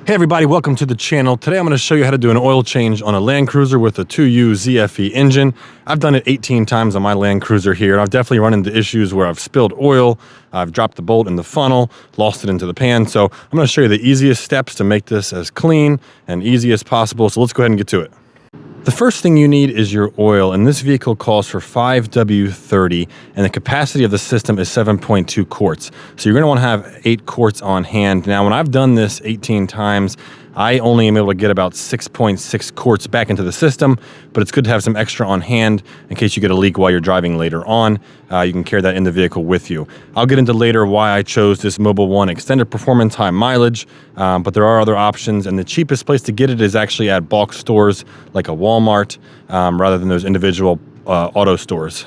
Hey everybody, welcome to the channel. Today I'm going to show you how to do an oil change on a Land Cruiser with a 2U ZFE engine. I've done it 18 times on my Land Cruiser here, and I've definitely run into issues where I've spilled oil, I've dropped the bolt in the funnel, lost it into the pan. So I'm going to show you the easiest steps to make this as clean and easy as possible. So let's go ahead and get to it. The first thing you need is your oil, and this vehicle calls for 5W30, and the capacity of the system is 7.2 quarts. So you're going to want to have 8 quarts on hand. Now, when I've done this 18 times, I only am able to get about 6.6 quarts back into the system, but it's good to have some extra on hand in case you get a leak while you're driving later on. You can carry that in the vehicle with you. I'll get into later why I chose this Mobil 1 extended performance high mileage, but there are other options, and the cheapest place to get it is actually at bulk stores like a Walmart, rather than those individual auto stores.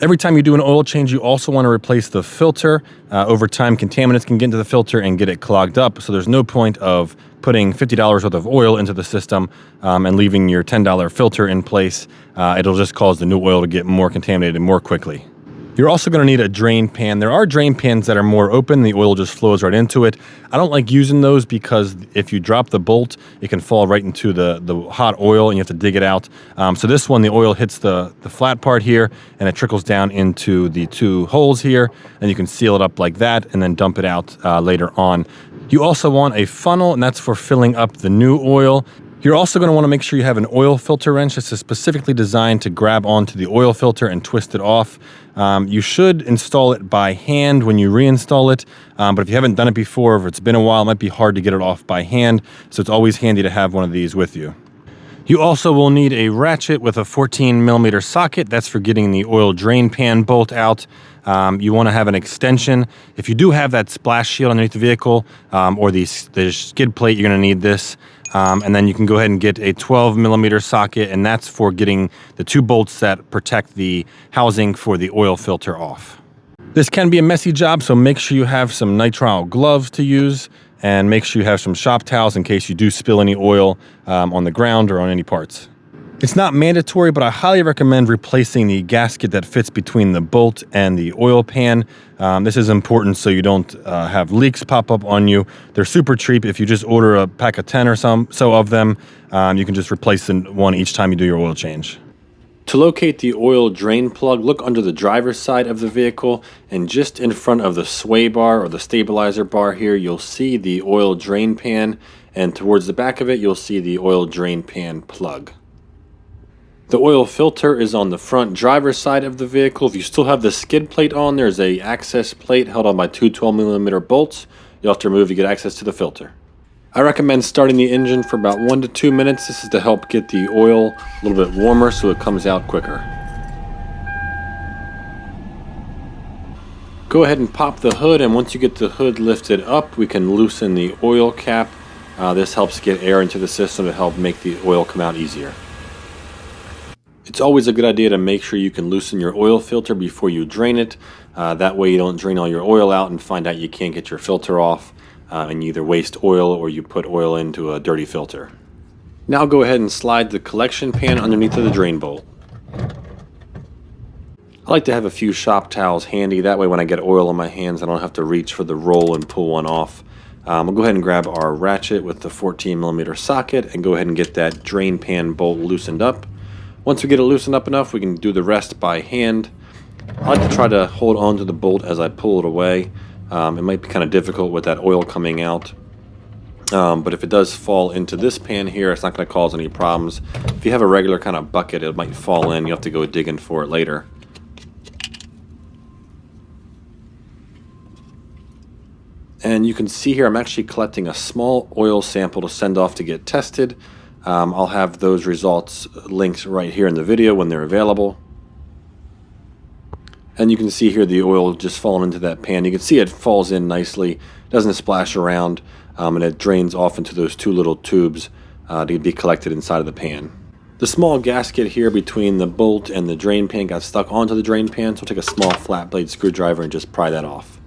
Every time you do an oil change, you also want to replace the filter. Over time, contaminants can get into the filter and get it clogged up, so there's no point of putting $50 worth of oil into the system and leaving your $10 filter in place. It'll just cause the new oil to get more contaminated more quickly. You're also going to need a drain pan. There are drain pans that are more open. The oil just flows right into it. I don't like using those because if you drop the bolt, it can fall right into the hot oil and you have to dig it out. So this one, the oil hits the flat part here and it trickles down into the 2 holes here, and you can seal it up like that and then dump it out later on. You also want a funnel, and that's for filling up the new oil. You're also going to want to make sure you have an oil filter wrench. This is specifically designed to grab onto the oil filter and twist it off. You should install it by hand when you reinstall it, but if you haven't done it before, if it's been a while, it might be hard to get it off by hand, so it's always handy to have one of these with you. You also will need a ratchet with a 14mm socket. That's for getting the oil drain pan bolt out. You want to have an extension. If you do have that splash shield underneath the vehicle or the skid plate, you're going to need this. And then you can go ahead and get a 12mm socket, and that's for getting the 2 bolts that protect the housing for the oil filter off. This can be a messy job, so make sure you have some nitrile gloves to use, and make sure you have some shop towels in case you do spill any oil on the ground or on any parts. It's not mandatory, but I highly recommend replacing the gasket that fits between the bolt and the oil pan. This is important so you don't have leaks pop up on you. They're super cheap. If you just order a pack of 10 or so of them, you can just replace one each time you do your oil change. To locate the oil drain plug, look under the driver's side of the vehicle, and just in front of the sway bar or the stabilizer bar here, you'll see the oil drain pan, and towards the back of it, you'll see the oil drain pan plug. The oil filter is on the front driver's side of the vehicle. If you still have the skid plate on, there's a access plate held on by 2 12mm bolts. You'll have to remove to get access to the filter. I recommend starting the engine for about 1 to 2 minutes. This is to help get the oil a little bit warmer so it comes out quicker. Go ahead and pop the hood, and once you get the hood lifted up, we can loosen the oil cap. This helps get air into the system to help make the oil come out easier. It's always a good idea to make sure you can loosen your oil filter before you drain it. That way you don't drain all your oil out and find out you can't get your filter off, and you either waste oil or you put oil into a dirty filter. Now go ahead and slide the collection pan underneath of the drain bolt. I like to have a few shop towels handy. That way when I get oil on my hands, I don't have to reach for the roll and pull one off. We'll go ahead and grab our ratchet with the 14mm socket and go ahead and get that drain pan bolt loosened up. Once we get it loosened up enough, we can do the rest by hand. I like to try to hold on to the bolt as I pull it away. It might be kind of difficult with that oil coming out. But if it does fall into this pan here, it's not going to cause any problems. If you have a regular kind of bucket, it might fall in. You have to go digging for it later. And you can see here I'm actually collecting a small oil sample to send off to get tested. I'll have those results linked right here in the video when they're available. And you can see here the oil just falling into that pan. You can see it falls in nicely, doesn't splash around, and it drains off into those 2 little tubes to be collected inside of the pan. The small gasket here between the bolt and the drain pan got stuck onto the drain pan, so I'll take a small flat blade screwdriver and just pry that off.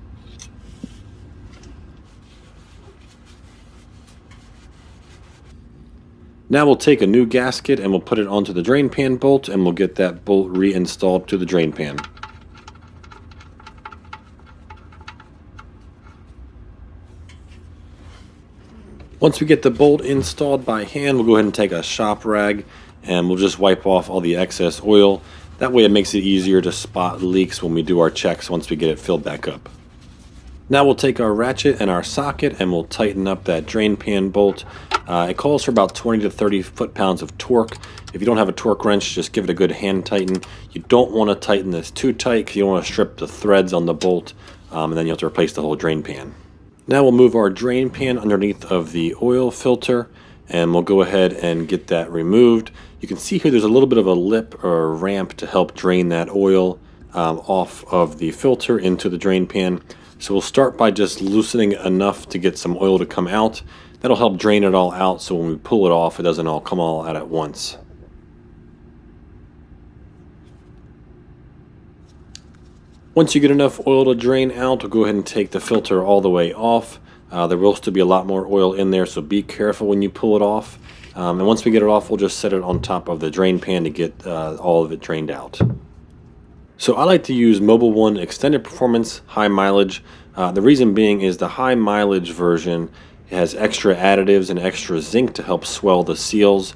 Now we'll take a new gasket and we'll put it onto the drain pan bolt, and we'll get that bolt reinstalled to the drain pan. Once we get the bolt installed by hand, we'll go ahead and take a shop rag and we'll just wipe off all the excess oil. That way it makes it easier to spot leaks when we do our checks once we get it filled back up. Now we'll take our ratchet and our socket and we'll tighten up that drain pan bolt. It calls for about 20 to 30 foot-pounds of torque. If you don't have a torque wrench, just give it a good hand tighten. You don't want to tighten this too tight because you don't want to strip the threads on the bolt, and then you have to replace the whole drain pan. Now we'll move our drain pan underneath of the oil filter and we'll go ahead and get that removed. You can see here there's a little bit of a lip or a ramp to help drain that oil off of the filter into the drain pan. So we'll start by just loosening enough to get some oil to come out. That'll help drain it all out so when we pull it off it doesn't all come all out at once. Once you get enough oil to drain out, we'll go ahead and take the filter all the way off. There will still be a lot more oil in there, so be careful when you pull it off. And once we get it off, we'll just set it on top of the drain pan to get all of it drained out. So I like to use Mobil 1 Extended Performance High Mileage. The reason being is the high mileage version has extra additives and extra zinc to help swell the seals,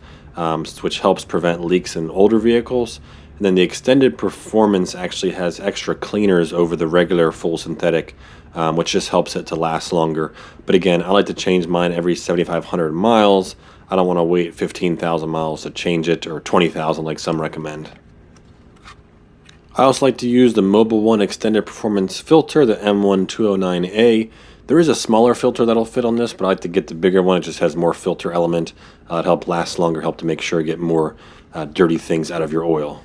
which helps prevent leaks in older vehicles. And then the Extended Performance actually has extra cleaners over the regular full synthetic, which just helps it to last longer. But again, I like to change mine every 7,500 miles. I don't want to wait 15,000 miles to change it, or 20,000 like some recommend. I also like to use the Mobil 1 Extended Performance filter, the M1209A. There is a smaller filter that'll fit on this, but I like to get the bigger one. It just has more filter element. It help last longer, help to make sure you get more dirty things out of your oil.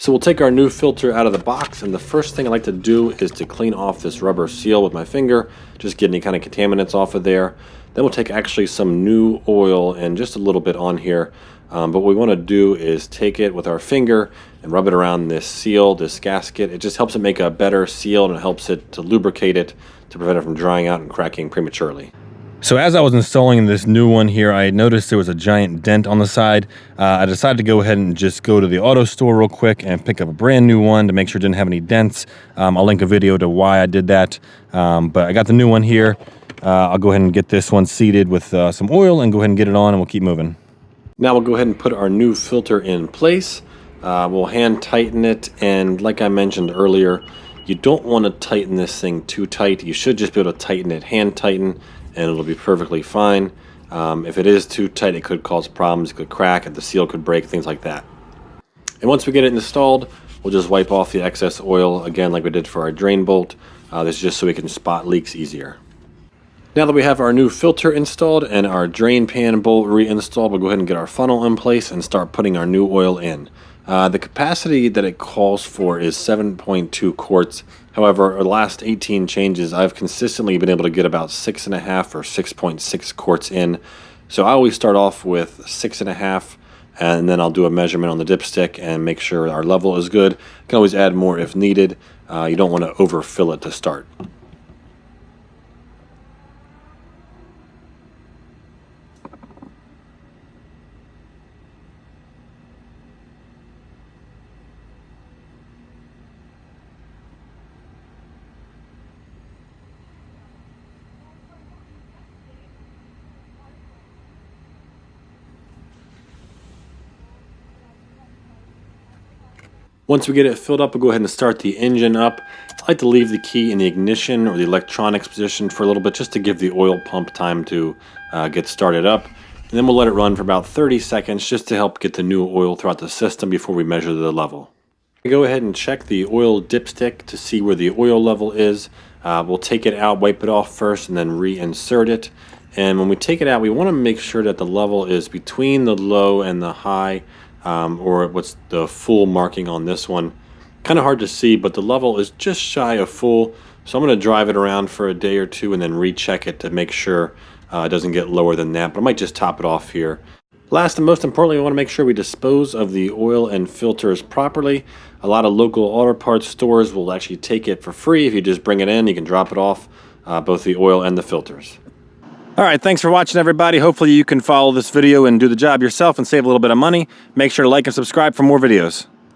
So we'll take our new filter out of the box, and the first thing I like to do is to clean off this rubber seal with my finger, just get any kind of contaminants off of there. Then we'll take actually some new oil and just a little bit on here. But what we want to do is take it with our finger and rub it around this seal, this gasket. It just helps it make a better seal, and it helps it to lubricate it to prevent it from drying out and cracking prematurely. So as I was installing this new one here, I noticed there was a giant dent on the side. I decided to go ahead and just go to the auto store real quick and pick up a brand new one to make sure it didn't have any dents. I'll link a video to why I did that. But I got the new one here. I'll go ahead and get this one seated with some oil and go ahead and get it on, and we'll keep moving. Now we'll go ahead and put our new filter in place. We'll hand tighten it, and like I mentioned earlier, you don't want to tighten this thing too tight. You should just be able to tighten it, hand tighten, and it'll be perfectly fine. If it is too tight, it could cause problems. It could crack, and the seal could break, things like that. And once we get it installed, we'll just wipe off the excess oil, again like we did for our drain bolt. This is just so we can spot leaks easier. Now that we have our new filter installed and our drain pan bolt reinstalled, we'll go ahead and get our funnel in place and start putting our new oil in. The capacity that it calls for is 7.2 quarts. However, the last 18 changes, I've consistently been able to get about 6.5 or 6.6 quarts in. So I always start off with 6.5, and then I'll do a measurement on the dipstick and make sure our level is good. You can always add more if needed. You don't want to overfill it to start. Once we get it filled up, we'll go ahead and start the engine up. I like to leave the key in the ignition or the electronics position for a little bit just to give the oil pump time to get started up. And then we'll let it run for about 30 seconds just to help get the new oil throughout the system before we measure the level. Go ahead and check the oil dipstick to see where the oil level is. We'll take it out, wipe it off first, and then reinsert it. And when we take it out, we want to make sure that the level is between the low and the high, or what's the full marking on this one. Kind of hard to see, but the level is just shy of full. So I'm going to drive it around for a day or two and then recheck it to make sure it doesn't get lower than that. But I might just top it off here. Last and most importantly, we want to make sure we dispose of the oil and filters properly. A lot of local auto parts stores will actually take it for free. If you just bring it in, you can drop it off, both the oil and the filters. All right, thanks for watching, everybody. Hopefully you can follow this video and do the job yourself and save a little bit of money. Make sure to like and subscribe for more videos.